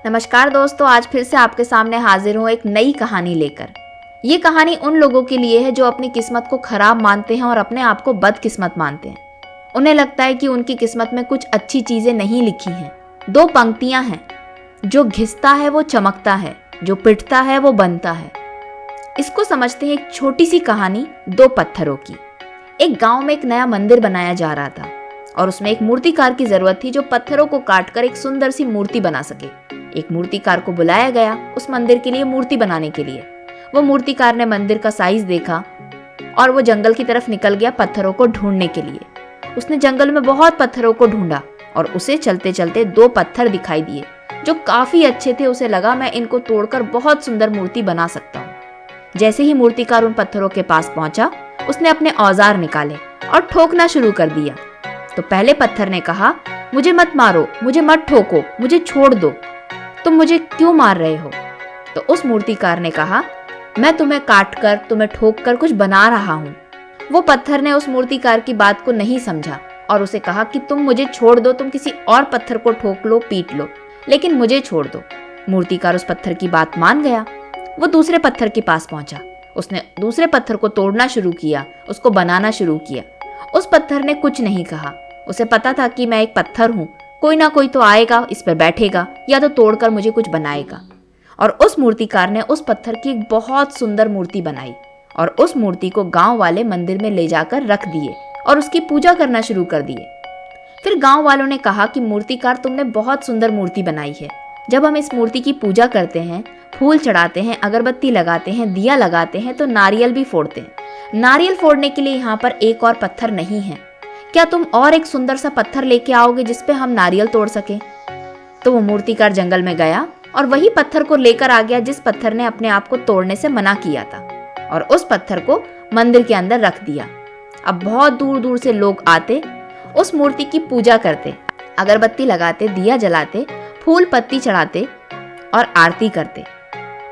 नमस्कार दोस्तों, आज फिर से आपके सामने हाजिर हूँ एक नई कहानी लेकर। ये कहानी उन लोगों के लिए है जो अपनी किस्मत को खराब मानते हैं और अपने आप को बदकिस्मत मानते हैं। उन्हें लगता है कि उनकी किस्मत में कुछ अच्छी चीजें नहीं लिखी हैं। दो पंक्तियां हैं, जो घिसता है वो चमकता है, जो पिटता है वो बनता है। इसको समझते हैं एक छोटी सी कहानी दो पत्थरों की। एक गांव में एक नया मंदिर बनाया जा रहा था और उसमें एक मूर्तिकार की जरूरत थी जो पत्थरों को काटकर एक सुंदर सी मूर्ति बना सके। एक मूर्तिकार को बुलाया गया उस मंदिर के लिए मूर्ति बनाने के लिए। वो मूर्तिकार ने मंदिर का साइज देखा और वो जंगल की तरफ निकल गया पत्थरों को ढूंढने के लिए। उसने जंगल में बहुत पत्थरों को ढूंढा और उसे चलते चलते दो पत्थर दिखाई दिए जो काफी अच्छे थे। उसे लगा मैं इनको तोड़कर बहुत सुंदर मूर्ति बना सकता हूँ। जैसे ही मूर्तिकार उन पत्थरों के पास पहुंचा, उसने अपने औजार निकाले और ठोकना शुरू कर दिया। तो पहले पत्थर ने कहा, मुझे मत मारो, मुझे मत ठोको, मुझे छोड़ दो, तुम मुझे क्यों मार रहे हो? तो उस मूर्तिकार ने कहा, मैं तुम्हें काटकर, तुम्हें ठोककर कुछ बना रहा हूँ। वो पत्थर ने उस मूर्तिकार की बात को नहीं समझा और उसे कहा कि तुम मुझे छोड़ दो, तुम किसी और पत्थर को ठोक लो, पीट लो, लेकिन मुझे छोड़ दो। मूर्तिकार उस पत्थर की बात मान गया। वो दूसरे पत्थर के पास पहुंचा। उसने दूसरे पत्थर को तोड़ना शुरू किया, उसको बनाना शुरू किया। उस पत्थर ने कुछ नहीं कहा। उसे पता था कि मैं एक पत्थर हूँ, कोई ना कोई तो आएगा, इस पर बैठेगा या तो तोड़कर मुझे कुछ बनाएगा। और उस मूर्तिकार ने उस पत्थर की एक बहुत सुंदर मूर्ति बनाई और उस मूर्ति को गांव वाले मंदिर में ले जाकर रख दिए और उसकी पूजा करना शुरू कर दिए। फिर गांव वालों ने कहा कि मूर्तिकार, तुमने बहुत सुंदर मूर्ति बनाई है। जब हम इस मूर्ति की पूजा करते हैं, फूल चढ़ाते हैं, अगरबत्ती लगाते हैं, दिया लगाते हैं, तो नारियल भी फोड़ते हैं। नारियल फोड़ने के लिए यहाँ पर एक और पत्थर नहीं है। क्या तुम और एक सुंदर सा पत्थर लेके आओगे जिसपे हम नारियल तोड़ सके? तो वो मूर्तिकार जंगल में गया और वही पत्थर को लेकर आ गया जिस पत्थर ने अपने आप को तोड़ने से मना किया था और उस पत्थर को मंदिर के अंदर रख दिया। अब बहुत दूर दूर से लोग आते, उस मूर्ति की पूजा करते, अगरबत्ती लगाते, दिया जलाते, फूल पत्ती चढ़ाते और आरती करते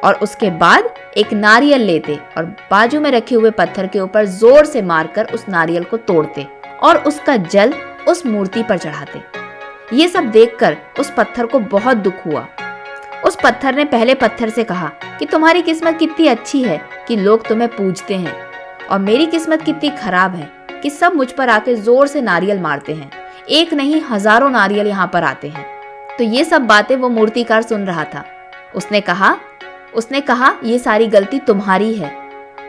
और उसके बाद एक नारियल लेते और बाजू में रखे हुए पत्थर के ऊपर जोर से मारकर उस नारियल को तोड़ते और उसका जल उस मूर्ति पर चढ़ाते। ये सब देखकर उस पत्थर को बहुत दुख हुआ। उस पत्थर ने पहले पत्थर से कहा कि तुम्हारी किस्मत कितनी अच्छी है कि लोग तुम्हें पूजते हैं और मेरी किस्मत कितनी खराब है कि सब मुझ पर आके जोर से नारियल मारते हैं। एक नहीं, हजारों नारियल यहाँ पर आते हैं। तो ये सब बातें वो मूर्तिकार सुन रहा था। उसने कहा ये सारी गलती तुम्हारी है,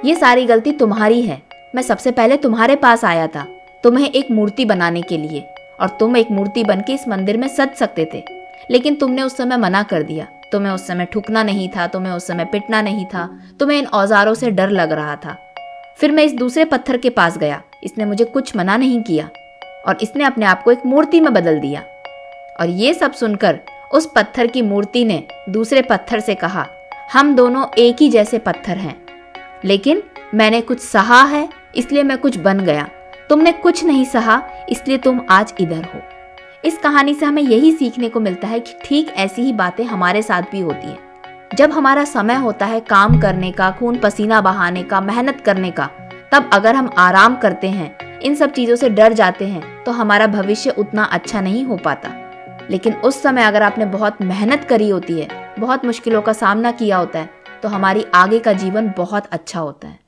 ये सारी गलती तुम्हारी है। मैं सबसे पहले तुम्हारे पास आया था तुम्हें एक मूर्ति बनाने के लिए और तुम एक मूर्ति बनके इस मंदिर में सज सकते थे, लेकिन तुमने उस समय मना कर दिया। तुम्हें उस समय ठुकना नहीं था, तुम्हें उस समय पिटना नहीं था, तुम्हें इन औजारों से डर लग रहा था। फिर मैं इस दूसरे पत्थर के पास गया, इसने मुझे कुछ मना नहीं किया और इसने अपने आप को एक मूर्ति में बदल दिया। और ये सब सुनकर उस पत्थर की मूर्ति ने दूसरे पत्थर से कहा, हम दोनों एक ही जैसे पत्थर हैं, लेकिन मैंने कुछ सहा है इसलिए मैं कुछ बन गया, तुमने कुछ नहीं सहा इसलिए तुम आज इधर हो। इस कहानी से हमें यही सीखने को मिलता है कि ठीक ऐसी ही बातें हमारे साथ भी होती हैं। जब हमारा समय होता है काम करने का, खून पसीना बहाने का, मेहनत करने का, तब अगर हम आराम करते हैं, इन सब चीज़ों से डर जाते हैं, तो हमारा भविष्य उतना अच्छा नहीं हो पाता। लेकिन उस समय अगर आपने बहुत मेहनत करी होती है, बहुत मुश्किलों का सामना किया होता है, तो हमारी आगे का जीवन बहुत अच्छा होता है।